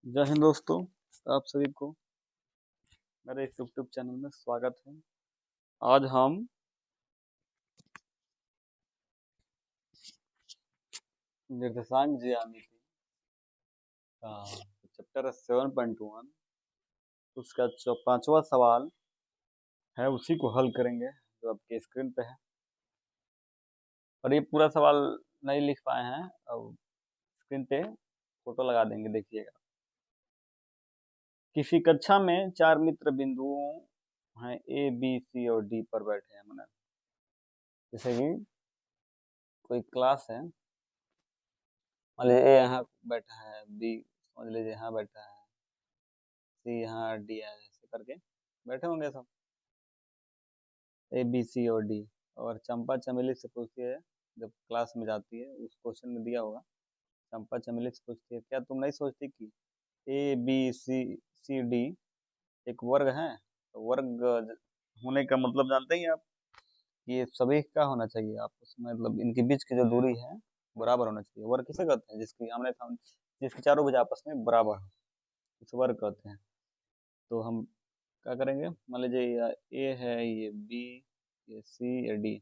जय हिंद दोस्तों। आप सभी को मेरे इस यूट्यूब चैनल में स्वागत है। आज हम निर्देशांक ज्यामिति का चैप्टर 7.1 उसका जो पांचवा सवाल है उसी को हल करेंगे जो आपके स्क्रीन पे है। और ये पूरा सवाल नहीं लिख पाए हैं, अब स्क्रीन पे फोटो लगा देंगे, देखिएगा। किसी कक्षा में 4 मित्र बिंदुओं हैं ए बी सी और डी पर बैठे हैं। मैंने जैसे कि कोई क्लास है, मान लीजिए ए यहाँ बैठा है, बी समझ लीजिए यहाँ बैठा है, सी यहाँ, डी है, ऐसे करके बैठे होंगे सब, ए बी सी और डी। और चंपा चमेली से पूछती है, जब क्लास में जाती है उस क्वेश्चन में दिया होगा, चंपा चमेली से पूछती है, क्या तुम नहीं सोचती कि A B C C D एक वर्ग है? तो वर्ग होने का मतलब जानते ही हैं आप, कि ये सभी का होना चाहिए आपस में, मतलब इनके बीच की जो दूरी है बराबर होना चाहिए। वर्ग किसे कहते हैं? जिसकी आमने सामने, जिसके चारों भुजा आपस में बराबर हो, इस वर्ग कहते हैं। तो हम क्या करेंगे, मान लीजिए ए है, ये बी, ये सी, ये डी,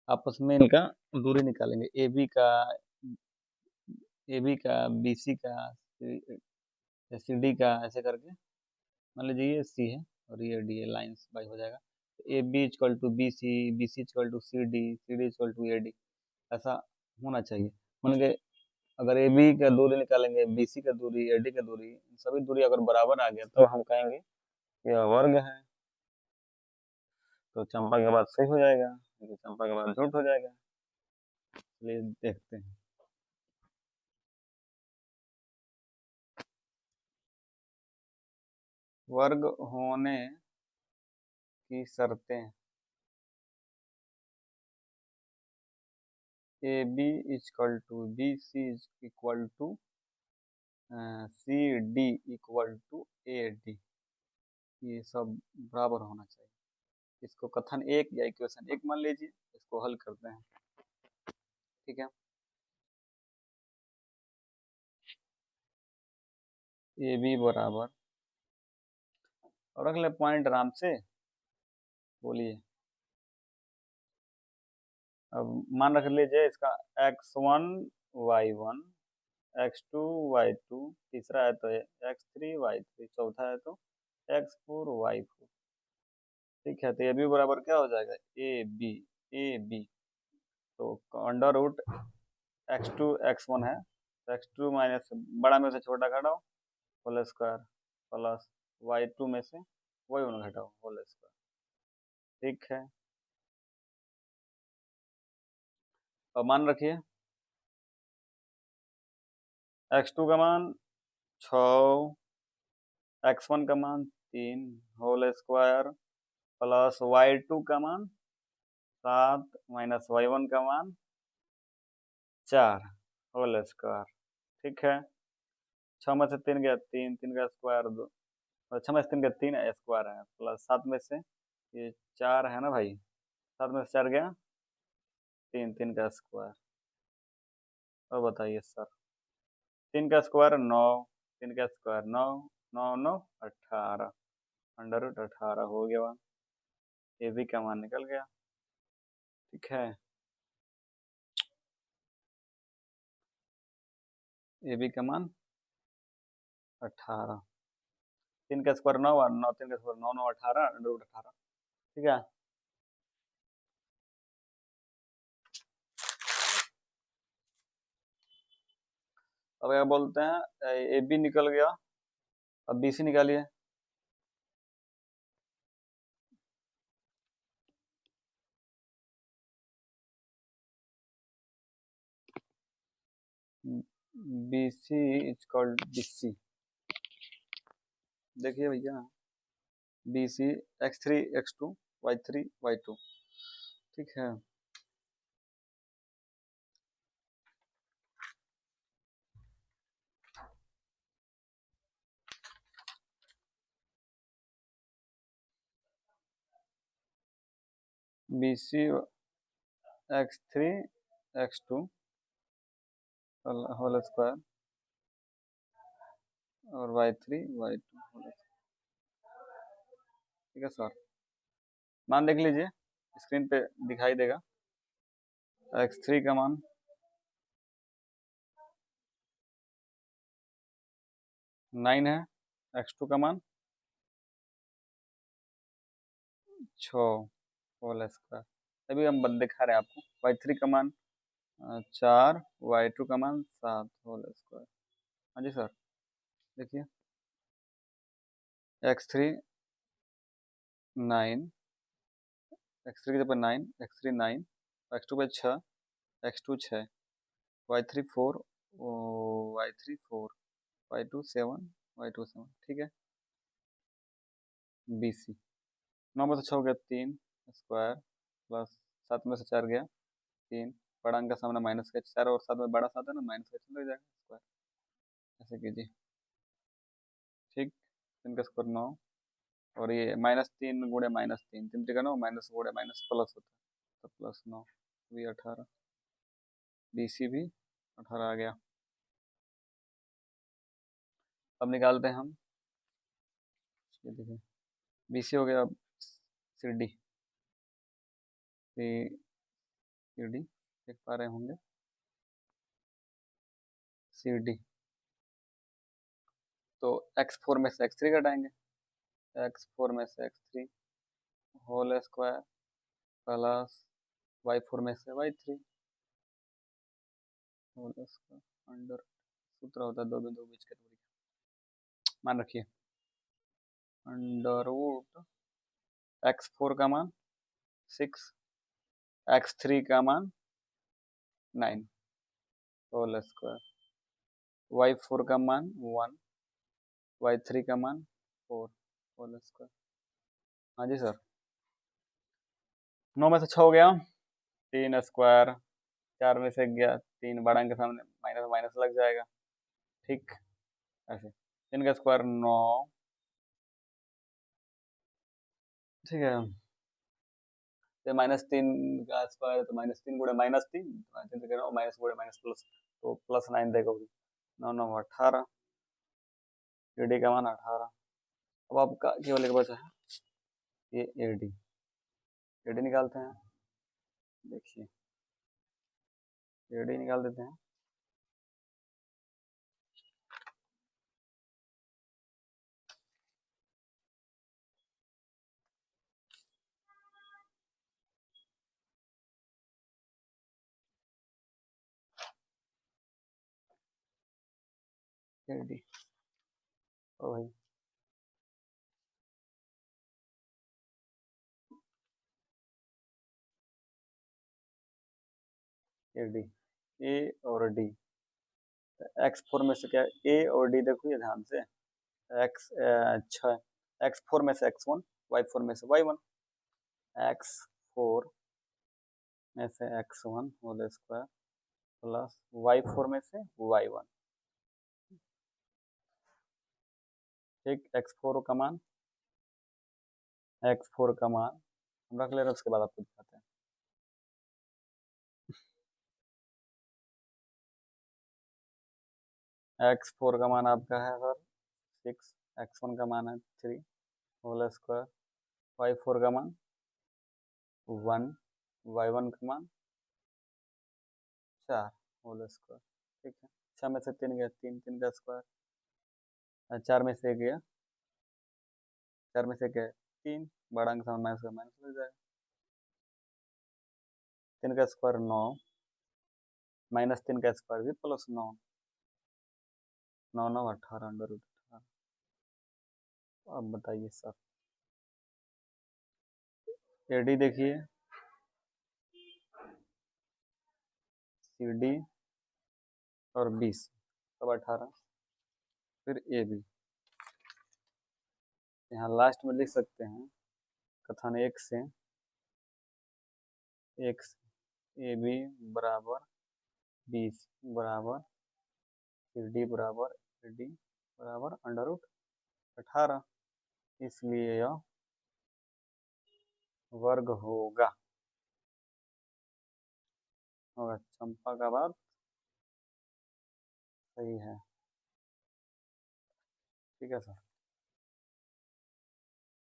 आपस में इनका दूरी निकालेंगे। ए बी का, बी सी का, सी डी का, ऐसे करके। मान लीजिए ये सी है और ये डी है, लाइन्स बाई हो जाएगा। A B equal to B C equal to C D equal to A D, ऐसा होना चाहिए। मान लीजिए अगर ए बी का दूरी निकालेंगे, बी सी का दूरी, ए डी का दूरी, सभी दूरी अगर बराबर आ गया तो हम कहेंगे यह वर्ग है। तो चंपा के बाद सही हो जाएगा, लेकिन चंपा के बाद झूठ हो जाएगा। चलिए देखते हैं। वर्ग होने की शर्तें। A B equal to B C equal to C D equal to A D, ये सब बराबर होना चाहिए। इसको कथन एक या इक्वेशन एक मान लीजिए, इसको हल करते हैं। ठीक है, ए बी बराबर, और अगले पॉइंट आराम से बोलिए। अब मान रख लीजिए इसका x1 y1, x2 y2, तीसरा है तो x3 y3, चौथा है तो x4 y4। ठीक है, तो ये भी बराबर क्या हो जाएगा, ए बी। तो अंडर रूट x2 x1 है, तो x2 माइनस बड़ा में से छोटा घटाओ होल स्क्वायर, प्लस y2 में से y1 घटाओ होल स्क्वायर। ठीक है, अब मान रखिए x2 का मान 6, x1 का मान 3 होल स्क्वायर, प्लस y2 का मान 7 माइनस y1 का मान 4 होल स्क्वायर। ठीक है, 6 में से 3 गया 3, 3 का स्क्वायर 2, और 6 में से 3 गया 3 स्क्वायर है, प्लस 7 में से ये 4 है ना भाई, 7 में से 4 गया 3, 3 का स्क्वायर। और बताइए सर, 3 का स्क्वायर 9, 3 का स्क्वायर 9, 9 9 18, अंडर रूट 18 हो गया। ए बी का मान निकल गया। ठीक है, ए बी का मान 18, 3 का स्क्वायर 9 और 9 3 का स्क्वायर 9 9 18, अंडर रूट 18। ठीक है, अब क्या बोलते हैं, ए बी निकल गया, अब बी सी निकालिए। B C equal B C, देखिए भैया, B C x3 x2 y3 y2। ठीक है, B C x3 x2 whole square और y3 y2। ठीक है सर, मान देख लीजिए, स्क्रीन पे दिखाई देगा। x3 का मान 9 है, x2 का मान 6 होल स्क्वायर। तभी हम दिखा रहे हैं आपको, y3 का मान 4, y2 का मान 7 होल स्क्वायर। हाँ जी सर, देखिए x3 9, x3 की जगह 9, x3 9, x2 पे 6, x2 6, y3 4, y3 4, y2 7, y2 7। ठीक है, BC 9 में से 6 गया 3 स्क्वायर, प्लस 7 में से 4 गया 3, बड़ा अंक का सामने माइनस का 4 और 7 में बड़ा 7 है ना, माइनस का चला जाएगा स्क्वायर। ऐसे कीजिए। ठीक, 3 का स्क्वायर 9, और ये -3 गुणे -3, 3 3 का 9, माइनस गुणे माइनस प्लस होता है, तो प्लस 9 भी 18, BC भी 18 आ गया। अब निकालते हैं हम, ये देखिए BC हो गया। अब CD, CD देख पा रहे होंगे, CD तो x4 में से x3 घटाएंगे, x4 में से x3 whole square, plus y4 में से y3 होल स्क्वायर, अंडर, सूत्र होता है 2 बिंदु के बीच की दूरी, मान रखिए अंडर रूट x4 का मान 6, x3 का मान 9 होल स्क्वायर, y4 का मान 1, y3 का मान 4 होल स्क्वायर। हाँ जी सर, 9 में से 6 हो गया 3 स्क्वायर, 4 में से गया 3, बड़ा अंक के सामने माइनस माइनस लग जाएगा। ठीक, ऐसे 3 का स्क्वायर 9। ठीक है, तो -3 का स्क्वायर तो -3 गुणे -3, माइनस गुणे माइनस प्लस, तो +9 देगा, 9 9 18, डी का मान 18। अब आपका केवल एक बचा है, ये एडी, एडी निकालते हैं। देखिए एडी निकाल देते हैं। एडी, ओ भाई एडी, ए और डी, x4 में से क्या, ए और डी देखो ये ध्यान से, x अच्छा, x4 में से x1, y4 में से y1, x4 में से x1 whole square, plus y4 में से y1। ठीक, x4 का मान हम रख ले रहे हैं, उसके बाद आपको दिखाते हैं। x4 का मान आपका है सर 6, x1 का मान है 3 होल स्क्वायर, y4 का मान 1, y1 का मान 4 होल स्क्वायर। ठीक है, 6 में से 3 गया 3, 3 का स्क्वायर, 4 में से गया 4 में से गया 3, बड़ा अंक सामने माइनस का माइनस लग जाएगा, 3 का स्क्वायर 9, -3 का स्क्वायर भी प्लस 9, 9 9 18, अंडर रूट 18। अब बताइए सर, एडी देखिए, CD और BC सब 18, फिर AB, यहाँ लास्ट में लिख सकते हैं कथन 1 से AB बराबर BC बराबर CD बराबर AD बराबर अंडर रूट 18, इसलिए यह वर्ग होगा। चंपा का बात सही है। ठीक है सर।